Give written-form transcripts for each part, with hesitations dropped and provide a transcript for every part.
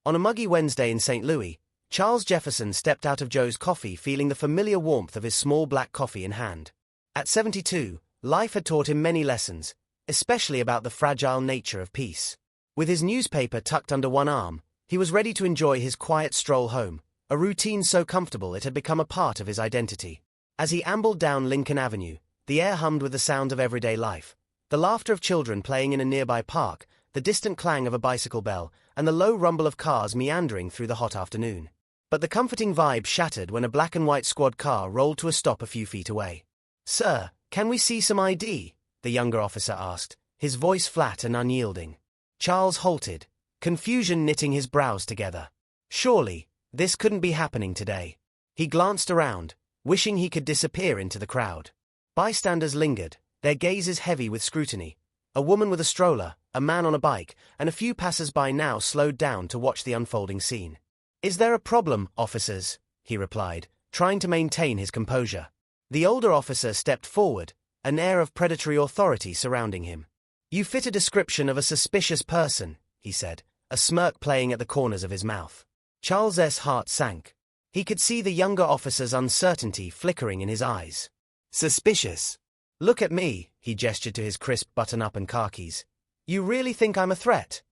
On a muggy Wednesday in St. Louis, Charles Jefferson stepped out of Joe's coffee feeling the familiar warmth of his small black coffee in hand. At 72, life had taught him many lessons, especially about the fragile nature of peace. With his newspaper tucked under one arm, he was ready to enjoy his quiet stroll home, a routine so comfortable it had become a part of his identity. As he ambled down Lincoln Avenue, the air hummed with the sound of everyday life, the laughter of children playing in a nearby park, the distant clang of a bicycle bell, and the low rumble of cars meandering through the hot afternoon. But the comforting vibe shattered when a black and white squad car rolled to a stop a few feet away. "Sir, can we see some ID?" the younger officer asked, his voice flat and unyielding. Charles halted, confusion knitting his brows together. Surely, this couldn't be happening today. He glanced around, wishing he could disappear into the crowd. Bystanders lingered, their gazes heavy with scrutiny. A woman with a stroller, a man on a bike, and a few passers-by now slowed down to watch the unfolding scene. "Is there a problem, officers?" he replied, trying to maintain his composure. The older officer stepped forward, an air of predatory authority surrounding him. "You fit a description of a suspicious person," he said, a smirk playing at the corners of his mouth. Charles's heart sank. He could see the younger officer's uncertainty flickering in his eyes. "Suspicious? Look at me," he gestured to his crisp button-up and khakis. "You really think I'm a threat?"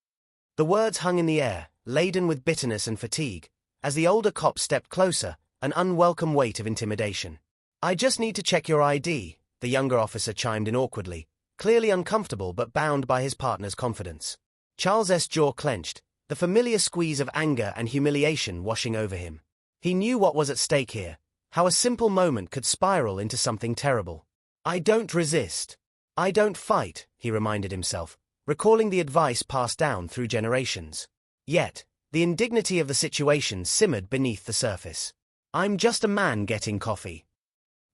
The words hung in the air, laden with bitterness and fatigue, as the older cop stepped closer, an unwelcome weight of intimidation. "I just need to check your ID," the younger officer chimed in awkwardly, clearly uncomfortable but bound by his partner's confidence. Charles's jaw clenched, the familiar squeeze of anger and humiliation washing over him. He knew what was at stake here, how a simple moment could spiral into something terrible. "I don't resist. I don't fight," he reminded himself, recalling the advice passed down through generations. Yet, the indignity of the situation simmered beneath the surface. "I'm just a man getting coffee."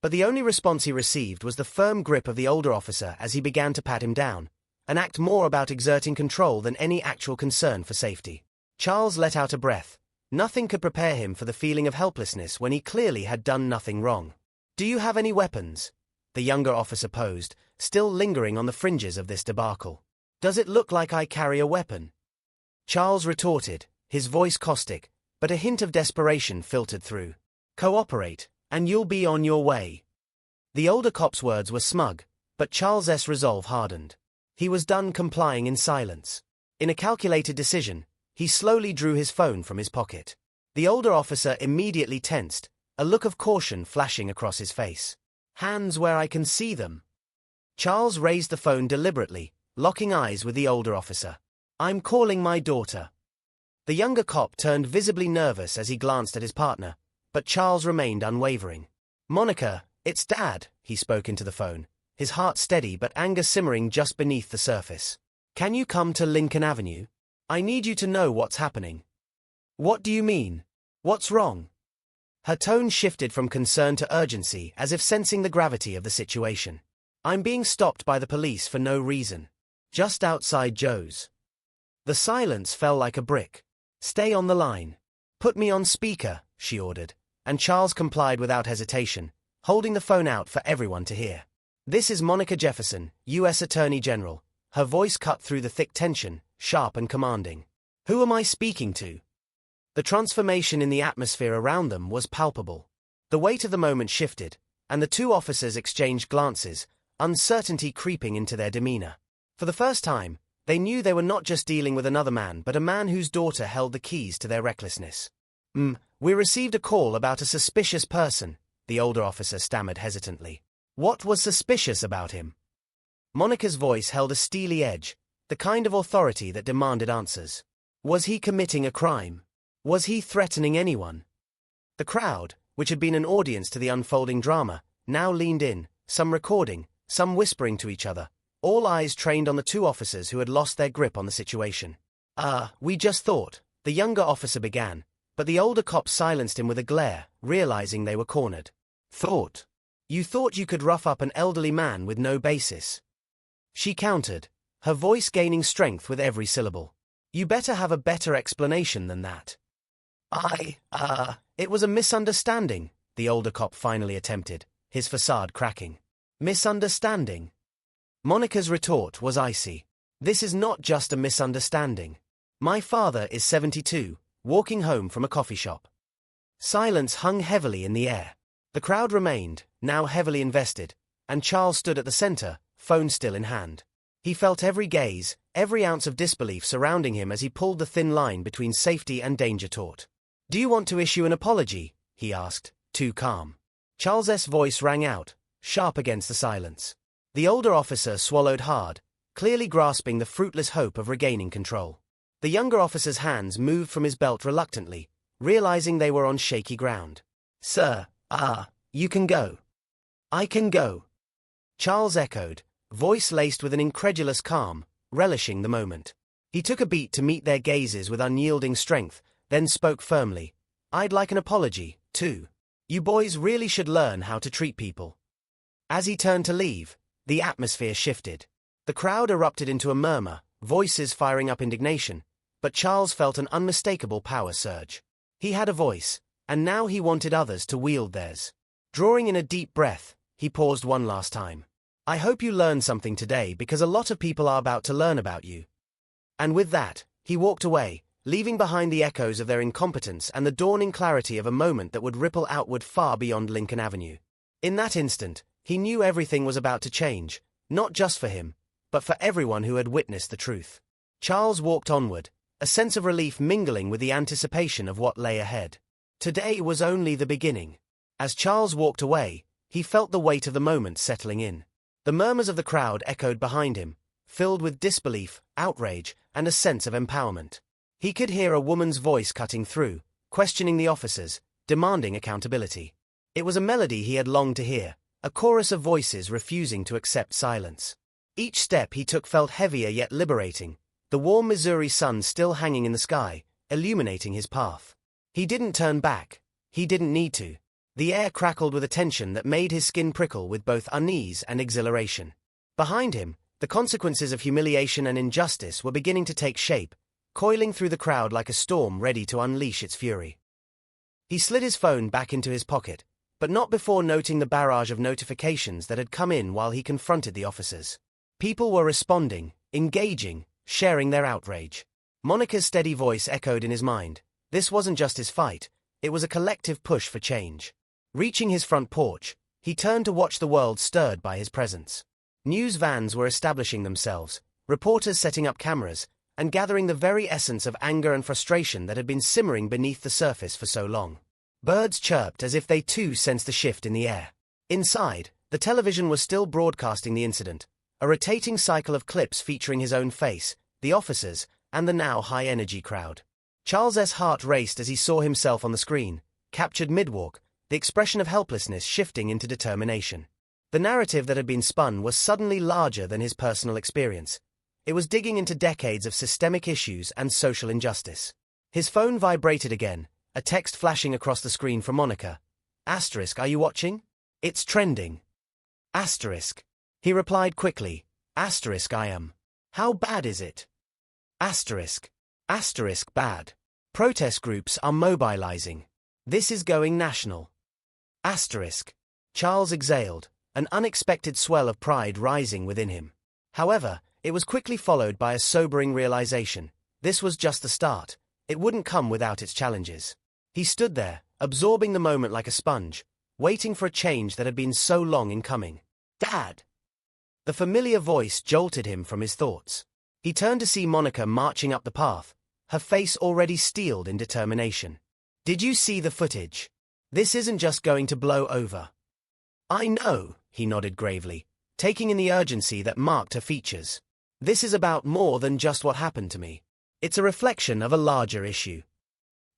But the only response he received was the firm grip of the older officer as he began to pat him down, an act more about exerting control than any actual concern for safety. Charles let out a breath. Nothing could prepare him for the feeling of helplessness when he clearly had done nothing wrong. "Do you have any weapons?" the younger officer posed, still lingering on the fringes of this debacle. "Does it look like I carry a weapon?" Charles retorted, his voice caustic, but a hint of desperation filtered through. "Cooperate, and you'll be on your way." The older cop's words were smug, but Charles's resolve hardened. He was done complying in silence. In a calculated decision, he slowly drew his phone from his pocket. The older officer immediately tensed, a look of caution flashing across his face. "Hands where I can see them." Charles raised the phone deliberately, locking eyes with the older officer. "I'm calling my daughter." The younger cop turned visibly nervous as he glanced at his partner, but Charles remained unwavering. "Monica, it's Dad," he spoke into the phone, his heart steady but anger simmering just beneath the surface. "Can you come to Lincoln Avenue? I need you to know what's happening." "What do you mean? What's wrong?" Her tone shifted from concern to urgency as if sensing the gravity of the situation. "I'm being stopped by the police for no reason. Just outside Joe's." The silence fell like a brick. "Stay on the line. Put me on speaker," she ordered, and Charles complied without hesitation, holding the phone out for everyone to hear. "This is Monica Jefferson, U.S. Attorney General," her voice cut through the thick tension, sharp and commanding. "Who am I speaking to?" The transformation in the atmosphere around them was palpable. The weight of the moment shifted, and the two officers exchanged glances, uncertainty creeping into their demeanor. For the first time, they knew they were not just dealing with another man but a man whose daughter held the keys to their recklessness. We received a call about a suspicious person," the older officer stammered hesitantly. "What was suspicious about him?" Monica's voice held a steely edge, the kind of authority that demanded answers. "Was he committing a crime? Was he threatening anyone?" The crowd, which had been an audience to the unfolding drama, now leaned in, some recording, some whispering to each other, all eyes trained on the two officers who had lost their grip on the situation. We just thought," the younger officer began, but the older cop silenced him with a glare, realizing they were cornered. "Thought? You thought you could rough up an elderly man with no basis?" She countered, her voice gaining strength with every syllable. "You better have a better explanation than that." It was a misunderstanding," the older cop finally attempted, his facade cracking. "Misunderstanding?" Monica's retort was icy. "This is not just a misunderstanding. My father is 72, walking home from a coffee shop. Silence hung heavily in the air. The crowd remained, now heavily invested, and Charles stood at the center, phone still in hand. He felt every gaze, every ounce of disbelief surrounding him as he pulled the thin line between safety and danger taut. "Do you want to issue an apology?" he asked, too calm. Charles's voice rang out, sharp against the silence. The older officer swallowed hard, clearly grasping the fruitless hope of regaining control. The younger officer's hands moved from his belt reluctantly, realizing they were on shaky ground. "Sir, you can go." "I can go," Charles echoed, voice laced with an incredulous calm, relishing the moment. He took a beat to meet their gazes with unyielding strength, then spoke firmly. "I'd like an apology, too. You boys really should learn how to treat people." As he turned to leave, the atmosphere shifted. The crowd erupted into a murmur, voices firing up indignation, but Charles felt an unmistakable power surge. He had a voice, and now he wanted others to wield theirs. Drawing in a deep breath, he paused one last time. "I hope you learned something today because a lot of people are about to learn about you." And with that, he walked away, leaving behind the echoes of their incompetence and the dawning clarity of a moment that would ripple outward far beyond Lincoln Avenue. In that instant, he knew everything was about to change, not just for him, but for everyone who had witnessed the truth. Charles walked onward, a sense of relief mingling with the anticipation of what lay ahead. Today was only the beginning. As Charles walked away, he felt the weight of the moment settling in. The murmurs of the crowd echoed behind him, filled with disbelief, outrage, and a sense of empowerment. He could hear a woman's voice cutting through, questioning the officers, demanding accountability. It was a melody he had longed to hear, a chorus of voices refusing to accept silence. Each step he took felt heavier yet liberating, the warm Missouri sun still hanging in the sky, illuminating his path. He didn't turn back. He didn't need to. The air crackled with a tension that made his skin prickle with both unease and exhilaration. Behind him, the consequences of humiliation and injustice were beginning to take shape, coiling through the crowd like a storm ready to unleash its fury. He slid his phone back into his pocket, but not before noting the barrage of notifications that had come in while he confronted the officers. People were responding, engaging, sharing their outrage. Monica's steady voice echoed in his mind. This wasn't just his fight, it was a collective push for change. Reaching his front porch, he turned to watch the world stirred by his presence. News vans were establishing themselves, reporters setting up cameras, and gathering the very essence of anger and frustration that had been simmering beneath the surface for so long. Birds chirped as if they too sensed the shift in the air. Inside, the television was still broadcasting the incident, a rotating cycle of clips featuring his own face, the officers, and the now high-energy crowd. Charles's heart raced as he saw himself on the screen, captured mid-walk, the expression of helplessness shifting into determination. The narrative that had been spun was suddenly larger than his personal experience. It was digging into decades of systemic issues and social injustice. His phone vibrated again, a text flashing across the screen from Monica. "Asterisk, are you watching? It's trending." Asterisk. He replied quickly. Asterisk, I am. How bad is it? Asterisk. Asterisk, bad. Protest groups are mobilizing. This is going national. Asterisk. Charles exhaled, an unexpected swell of pride rising within him. However, it was quickly followed by a sobering realization. This was just the start. It wouldn't come without its challenges. He stood there, absorbing the moment like a sponge, waiting for a change that had been so long in coming. "Dad!" The familiar voice jolted him from his thoughts. He turned to see Monica marching up the path, her face already steeled in determination. "Did you see the footage? This isn't just going to blow over." "I know," he nodded gravely, taking in the urgency that marked her features. "This is about more than just what happened to me. It's a reflection of a larger issue."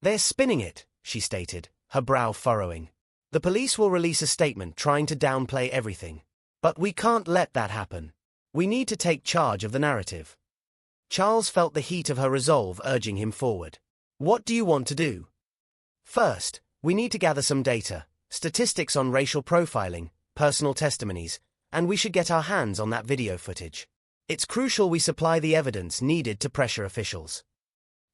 "They're spinning it," she stated, her brow furrowing. "The police will release a statement trying to downplay everything. But we can't let that happen. We need to take charge of the narrative." Charles felt the heat of her resolve urging him forward. "What do you want to do?" "First, we need to gather some data, statistics on racial profiling, personal testimonies, and we should get our hands on that video footage. It's crucial we supply the evidence needed to pressure officials."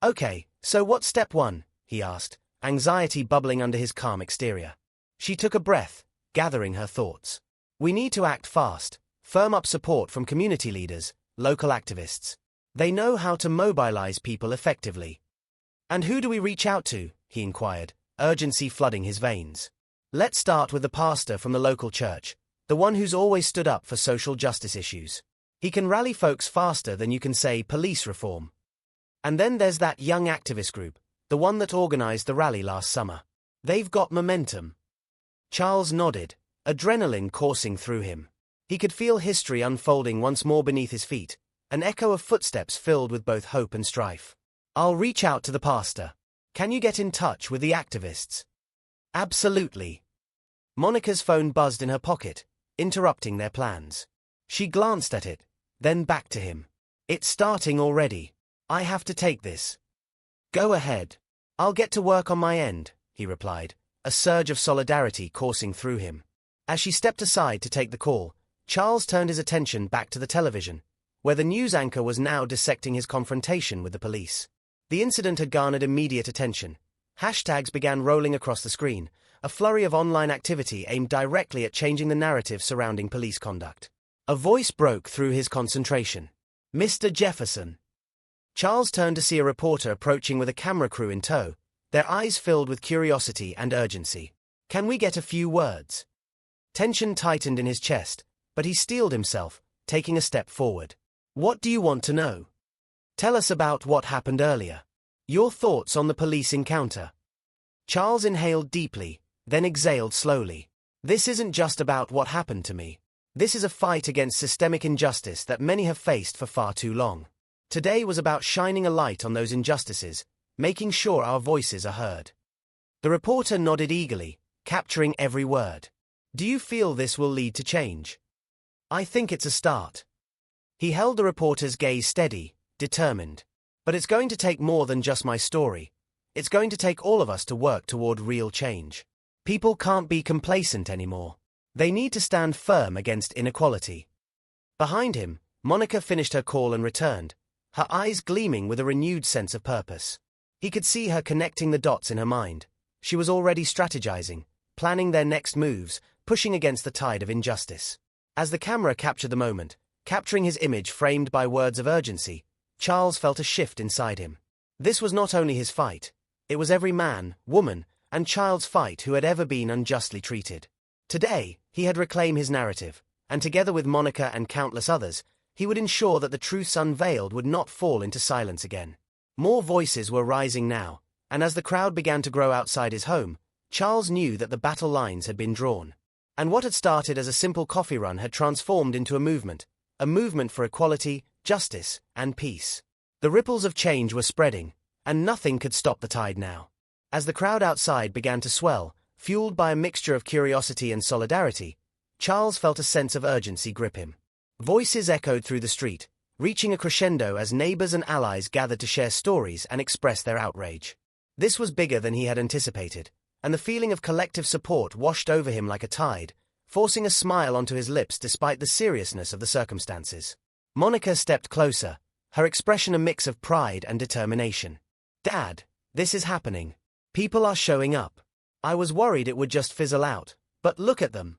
"Okay, so what's step one?" he asked, anxiety bubbling under his calm exterior. She took a breath, gathering her thoughts. "We need to act fast, firm up support from community leaders, local activists. They know how to mobilize people effectively. "And who do we reach out to?" he inquired, urgency flooding his veins. "Let's start with the pastor from the local church, the one who's always stood up for social justice issues. He can rally folks faster than you can say police reform. And then there's that young activist group, the one that organized the rally last summer. They've got momentum." Charles nodded, adrenaline coursing through him. He could feel history unfolding once more beneath his feet, an echo of footsteps filled with both hope and strife. "I'll reach out to the pastor. Can you get in touch with the activists?" "Absolutely." Monica's phone buzzed in her pocket, interrupting their plans. She glanced at it, then back to him. "It's starting already. I have to take this." "Go ahead. I'll get to work on my end," he replied, a surge of solidarity coursing through him. As she stepped aside to take the call, Charles turned his attention back to the television, where the news anchor was now dissecting his confrontation with the police. The incident had garnered immediate attention. Hashtags began rolling across the screen, a flurry of online activity aimed directly at changing the narrative surrounding police conduct. A voice broke through his concentration. "Mr. Jefferson." Charles turned to see a reporter approaching with a camera crew in tow, their eyes filled with curiosity and urgency. "Can we get a few words?" Tension tightened in his chest, but he steeled himself, taking a step forward. "What do you want to know?" "Tell us about what happened earlier. Your thoughts on the police encounter." Charles inhaled deeply, then exhaled slowly. "This isn't just about what happened to me. This is a fight against systemic injustice that many have faced for far too long. Today was about shining a light on those injustices, making sure our voices are heard." The reporter nodded eagerly, capturing every word. "Do you feel this will lead to change?" "I think it's a start." He held the reporter's gaze steady, determined. "But it's going to take more than just my story. It's going to take all of us to work toward real change. People can't be complacent anymore. They need to stand firm against inequality." Behind him, Monica finished her call and returned, her eyes gleaming with a renewed sense of purpose. He could see her connecting the dots in her mind. She was already strategizing, planning their next moves, pushing against the tide of injustice. As the camera captured the moment, capturing his image framed by words of urgency, Charles felt a shift inside him. This was not only his fight, it was every man, woman, and child's fight who had ever been unjustly treated. Today, he had reclaimed his narrative, and together with Monica and countless others, he would ensure that the truths unveiled would not fall into silence again. More voices were rising now, and as the crowd began to grow outside his home, Charles knew that the battle lines had been drawn. And what had started as a simple coffee run had transformed into a movement for equality, justice, and peace. The ripples of change were spreading, and nothing could stop the tide now. As the crowd outside began to swell, fueled by a mixture of curiosity and solidarity, Charles felt a sense of urgency grip him. Voices echoed through the street, reaching a crescendo as neighbors and allies gathered to share stories and express their outrage. This was bigger than he had anticipated, and the feeling of collective support washed over him like a tide, forcing a smile onto his lips despite the seriousness of the circumstances. Monica stepped closer, her expression a mix of pride and determination. "Dad, this is happening. People are showing up. I was worried it would just fizzle out, but look at them."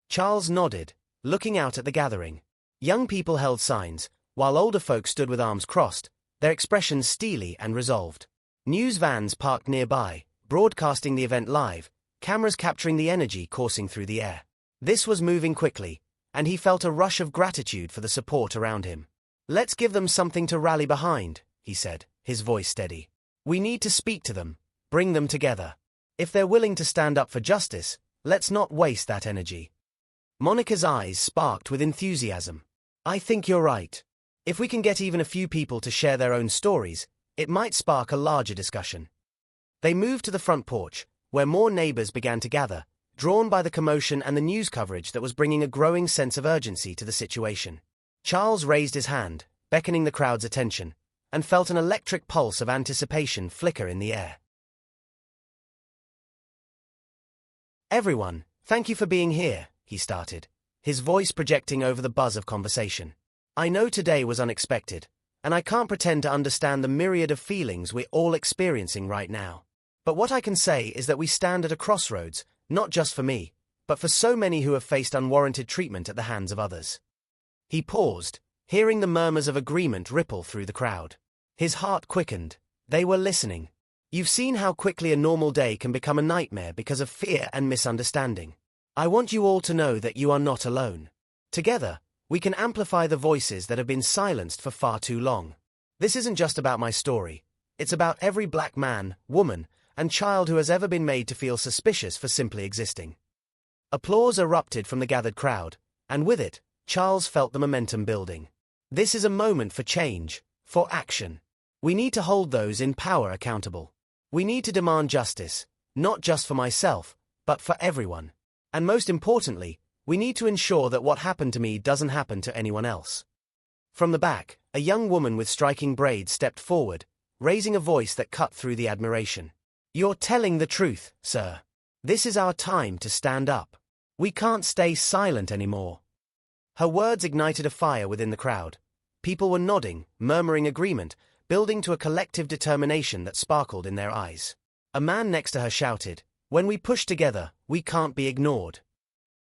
Charles nodded, looking out at the gathering. Young people held signs, while older folk stood with arms crossed, their expressions steely and resolved. News vans parked nearby, broadcasting the event live, cameras capturing the energy coursing through the air. This was moving quickly, and he felt a rush of gratitude for the support around him. "Let's give them something to rally behind," he said, his voice steady. "We need to speak to them, bring them together. If they're willing to stand up for justice, let's not waste that energy." Monica's eyes sparked with enthusiasm. "I think you're right. If we can get even a few people to share their own stories, it might spark a larger discussion." They moved to the front porch, where more neighbors began to gather, drawn by the commotion and the news coverage that was bringing a growing sense of urgency to the situation. Charles raised his hand, beckoning the crowd's attention, and felt an electric pulse of anticipation flicker in the air. "Everyone, thank you for being here," he started, his voice projecting over the buzz of conversation. "I know today was unexpected, and I can't pretend to understand the myriad of feelings we're all experiencing right now. But what I can say is that we stand at a crossroads, not just for me, but for so many who have faced unwarranted treatment at the hands of others." He paused, hearing the murmurs of agreement ripple through the crowd. His heart quickened. They were listening, You've seen how quickly a normal day can become a nightmare because of fear and misunderstanding. I want you all to know that you are not alone. Together, we can amplify the voices that have been silenced for far too long. This isn't just about my story. It's about every black man, woman, and child who has ever been made to feel suspicious for simply existing. Applause erupted from the gathered crowd, and with it, Charles felt the momentum building. This is a moment for change, for action. We need to hold those in power accountable. We need to demand justice, not just for myself, but for everyone. And most importantly, we need to ensure that what happened to me doesn't happen to anyone else. From the back, a young woman with striking braids stepped forward, raising a voice that cut through the admiration. You're telling the truth, sir. This is our time to stand up. We can't stay silent anymore. Her words ignited a fire within the crowd. People were nodding, murmuring agreement, building to a collective determination that sparkled in their eyes. A man next to her shouted, "When we push together, we can't be ignored."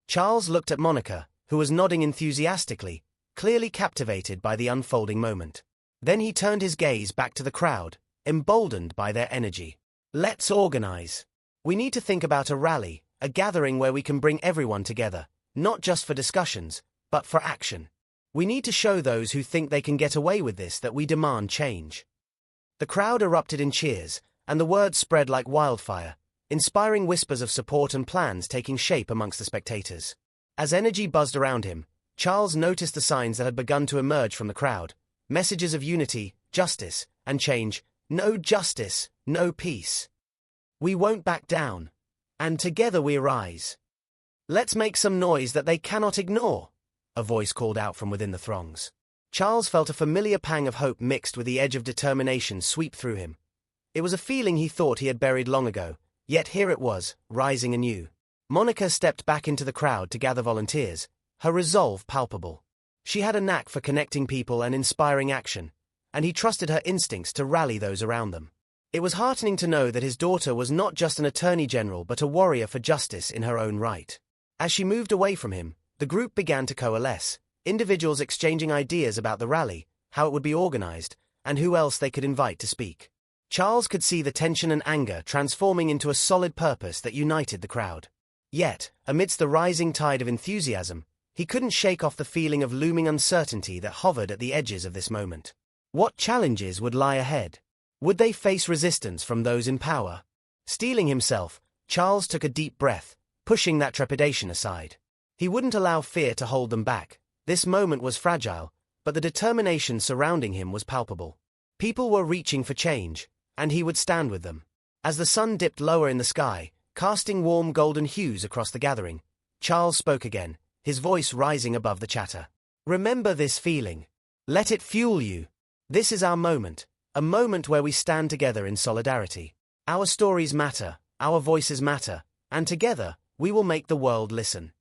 Charles looked at Monica, who was nodding enthusiastically, clearly captivated by the unfolding moment. Then he turned his gaze back to the crowd, emboldened by their energy. Let's organize. We need to think about a rally, a gathering where we can bring everyone together, not just for discussions, but for action. We need to show those who think they can get away with this that we demand change. The crowd erupted in cheers, and the word spread like wildfire, inspiring whispers of support and plans taking shape amongst the spectators. As energy buzzed around him, Charles noticed the signs that had begun to emerge from the crowd, messages of unity, justice, and change. No justice, no peace. We won't back down. And together we rise. Let's make some noise that they cannot ignore, a voice called out from within the throngs. Charles felt a familiar pang of hope mixed with the edge of determination sweep through him. It was a feeling he thought he had buried long ago, yet here it was, rising anew. Monica stepped back into the crowd to gather volunteers, her resolve palpable. She had a knack for connecting people and inspiring action, and he trusted her instincts to rally those around them. It was heartening to know that his daughter was not just an attorney general but a warrior for justice in her own right. As she moved away from him, the group began to coalesce, individuals exchanging ideas about the rally, how it would be organized, and who else they could invite to speak. Charles could see the tension and anger transforming into a solid purpose that united the crowd. Yet, amidst the rising tide of enthusiasm, he couldn't shake off the feeling of looming uncertainty that hovered at the edges of this moment. What challenges would lie ahead? Would they face resistance from those in power? Steeling himself, Charles took a deep breath, pushing that trepidation aside. He wouldn't allow fear to hold them back. This moment was fragile, but the determination surrounding him was palpable. People were reaching for change, and he would stand with them. As the sun dipped lower in the sky, casting warm golden hues across the gathering, Charles spoke again, his voice rising above the chatter. Remember this feeling. Let it fuel you. This is our moment, a moment where we stand together in solidarity. Our stories matter, our voices matter, and together, we will make the world listen.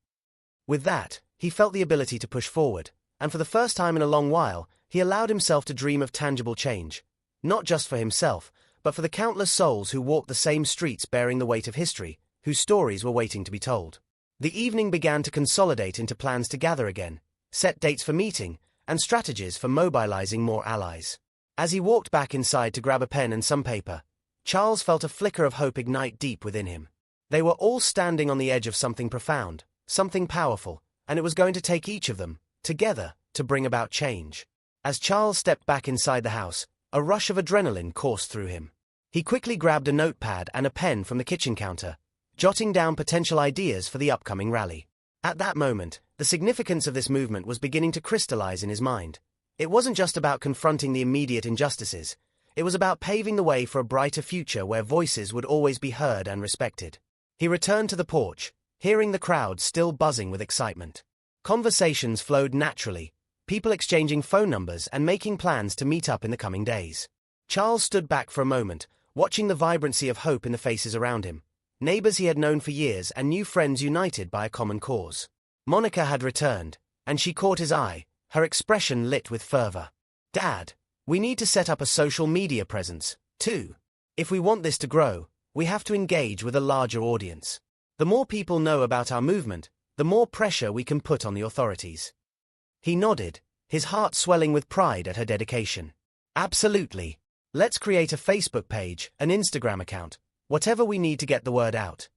With that, he felt the ability to push forward, and for the first time in a long while, he allowed himself to dream of tangible change. Not just for himself, but for the countless souls who walked the same streets bearing the weight of history, whose stories were waiting to be told. The evening began to consolidate into plans to gather again, set dates for meeting, and strategies for mobilizing more allies. As he walked back inside to grab a pen and some paper, Charles felt a flicker of hope ignite deep within him. They were all standing on the edge of something profound, something powerful, and it was going to take each of them, together, to bring about change. As Charles stepped back inside the house, a rush of adrenaline coursed through him. He quickly grabbed a notepad and a pen from the kitchen counter, jotting down potential ideas for the upcoming rally. At that moment, the significance of this movement was beginning to crystallize in his mind. It wasn't just about confronting the immediate injustices. It was about paving the way for a brighter future where voices would always be heard and respected. He returned to the porch, hearing the crowd still buzzing with excitement. Conversations flowed naturally, people exchanging phone numbers and making plans to meet up in the coming days. Charles stood back for a moment, watching the vibrancy of hope in the faces around him. Neighbors he had known for years and new friends united by a common cause. Monica had returned, and she caught his eye, her expression lit with fervor. "Dad, we need to set up a social media presence, too. If we want this to grow, we have to engage with a larger audience. The more people know about our movement, the more pressure we can put on the authorities." He nodded, his heart swelling with pride at her dedication. "Absolutely. Let's create a Facebook page, an Instagram account, whatever we need to get the word out.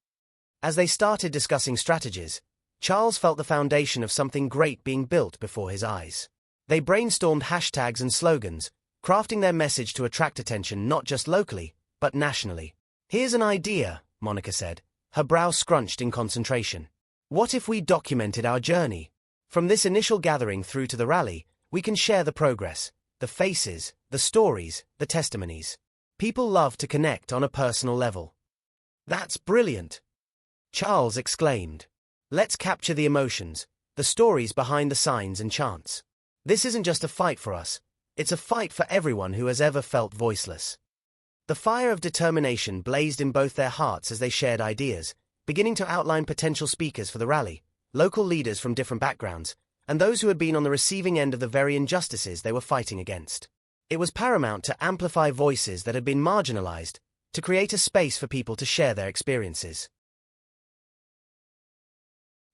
As they started discussing strategies, Charles felt the foundation of something great being built before his eyes. They brainstormed hashtags and slogans, crafting their message to attract attention not just locally, but nationally. "Here's an idea," Monica said, her brow scrunched in concentration. "What if we documented our journey? From this initial gathering through to the rally, we can share the progress, the faces, the stories, the testimonies. People love to connect on a personal level." "That's brilliant!" Charles exclaimed. "Let's capture the emotions, the stories behind the signs and chants. This isn't just a fight for us, it's a fight for everyone who has ever felt voiceless." The fire of determination blazed in both their hearts as they shared ideas, beginning to outline potential speakers for the rally, local leaders from different backgrounds, and those who had been on the receiving end of the very injustices they were fighting against. It was paramount to amplify voices that had been marginalized, to create a space for people to share their experiences.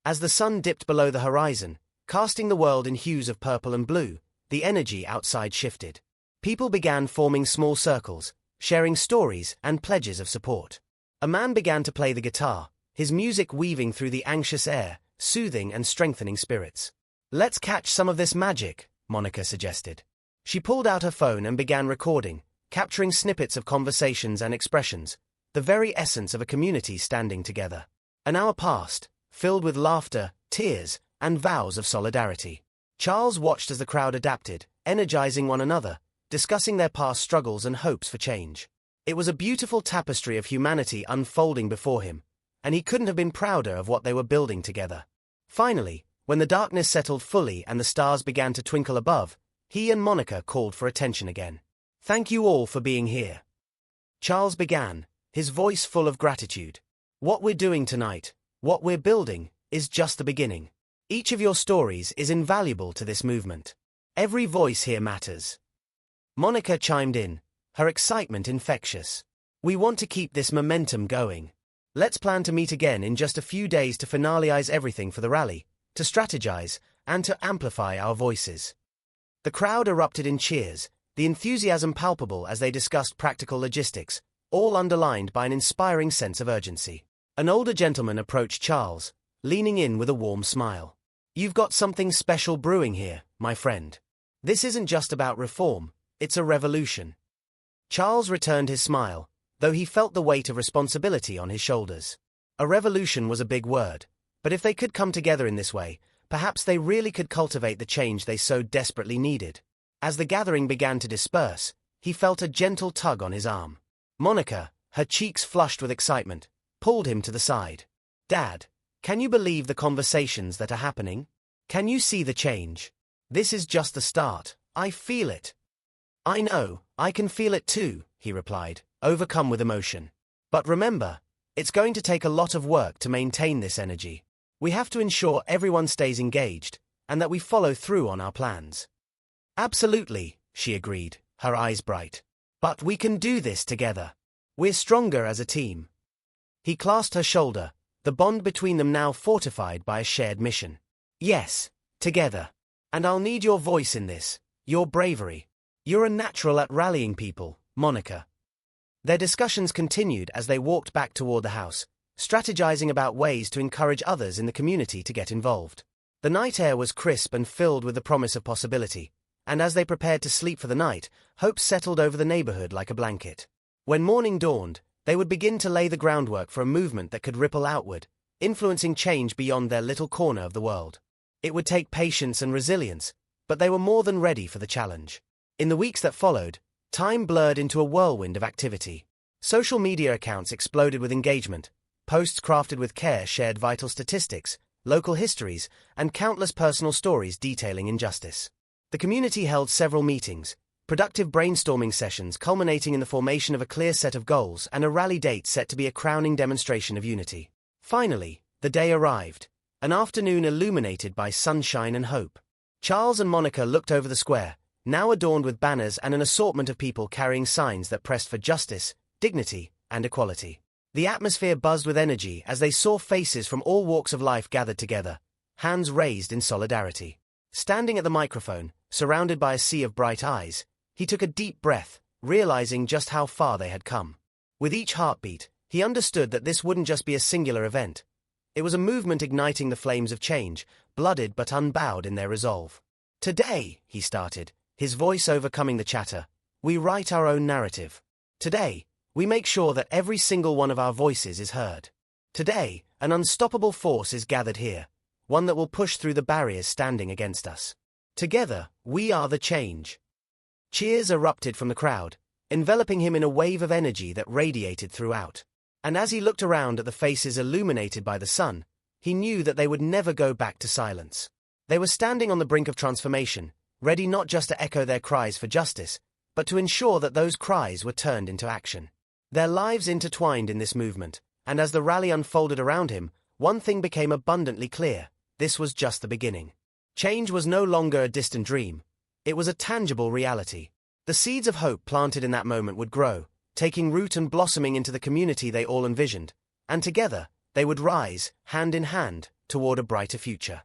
As the sun dipped below the horizon, casting the world in hues of purple and blue, the energy outside shifted. People began forming small circles, sharing stories and pledges of support. A man began to play the guitar, his music weaving through the anxious air, soothing and strengthening spirits. "Let's catch some of this magic," Monica suggested. She pulled out her phone and began recording, capturing snippets of conversations and expressions, the very essence of a community standing together. An hour passed, filled with laughter, tears, and vows of solidarity. Charles watched as the crowd adapted, energizing one another, discussing their past struggles and hopes for change. It was a beautiful tapestry of humanity unfolding before him, and he couldn't have been prouder of what they were building together. Finally, when the darkness settled fully and the stars began to twinkle above, he and Monica called for attention again. "Thank you all for being here." Charles began, his voice full of gratitude. "What we're doing tonight, what we're building, is just the beginning. Each of your stories is invaluable to this movement. Every voice here matters." Monica chimed in, her excitement infectious. "We want to keep this momentum going. Let's plan to meet again in just a few days to finalize everything for the rally, to strategize, and to amplify our voices." The crowd erupted in cheers, the enthusiasm palpable as they discussed practical logistics, all underlined by an inspiring sense of urgency. An older gentleman approached Charles, leaning in with a warm smile. "You've got something special brewing here, my friend. This isn't just about reform, it's a revolution." Charles returned his smile, though he felt the weight of responsibility on his shoulders. A revolution was a big word, but if they could come together in this way, perhaps they really could cultivate the change they so desperately needed. As the gathering began to disperse, he felt a gentle tug on his arm. Monica, her cheeks flushed with excitement, pulled him to the side. "Dad, can you believe the conversations that are happening? Can you see the change? This is just the start. I feel it." "I know, I can feel it too," he replied, overcome with emotion. "But remember, it's going to take a lot of work to maintain this energy. We have to ensure everyone stays engaged, and that we follow through on our plans." "Absolutely," she agreed, her eyes bright. "But we can do this together. We're stronger as a team." He clasped her shoulder, the bond between them now fortified by a shared mission. "Yes, together. And I'll need your voice in this, your bravery. You're a natural at rallying people, Monica." Their discussions continued as they walked back toward the house, strategizing about ways to encourage others in the community to get involved. The night air was crisp and filled with the promise of possibility, and as they prepared to sleep for the night, hope settled over the neighborhood like a blanket. When morning dawned, they would begin to lay the groundwork for a movement that could ripple outward, influencing change beyond their little corner of the world. It would take patience and resilience, but they were more than ready for the challenge. In the weeks that followed, time blurred into a whirlwind of activity. Social media accounts exploded with engagement, posts crafted with care shared vital statistics, local histories, and countless personal stories detailing injustice. The community held several meetings, productive brainstorming sessions culminating in the formation of a clear set of goals and a rally date set to be a crowning demonstration of unity. Finally, the day arrived, an afternoon illuminated by sunshine and hope. Charles and Monica looked over the square, now adorned with banners and an assortment of people carrying signs that pressed for justice, dignity, and equality. The atmosphere buzzed with energy as they saw faces from all walks of life gathered together, hands raised in solidarity. Standing at the microphone, surrounded by a sea of bright eyes, he took a deep breath, realizing just how far they had come. With each heartbeat, he understood that this wouldn't just be a singular event. It was a movement igniting the flames of change, blooded but unbowed in their resolve. Today, he started, his voice overcoming the chatter, we write our own narrative. Today, we make sure that every single one of our voices is heard. Today, an unstoppable force is gathered here, one that will push through the barriers standing against us. Together, we are the change. Cheers erupted from the crowd, enveloping him in a wave of energy that radiated throughout. And as he looked around at the faces illuminated by the sun, he knew that they would never go back to silence. They were standing on the brink of transformation, ready not just to echo their cries for justice, but to ensure that those cries were turned into action. Their lives intertwined in this movement, and as the rally unfolded around him, one thing became abundantly clear: this was just the beginning. Change was no longer a distant dream. It was a tangible reality. The seeds of hope planted in that moment would grow, taking root and blossoming into the community they all envisioned, and together, they would rise, hand in hand, toward a brighter future.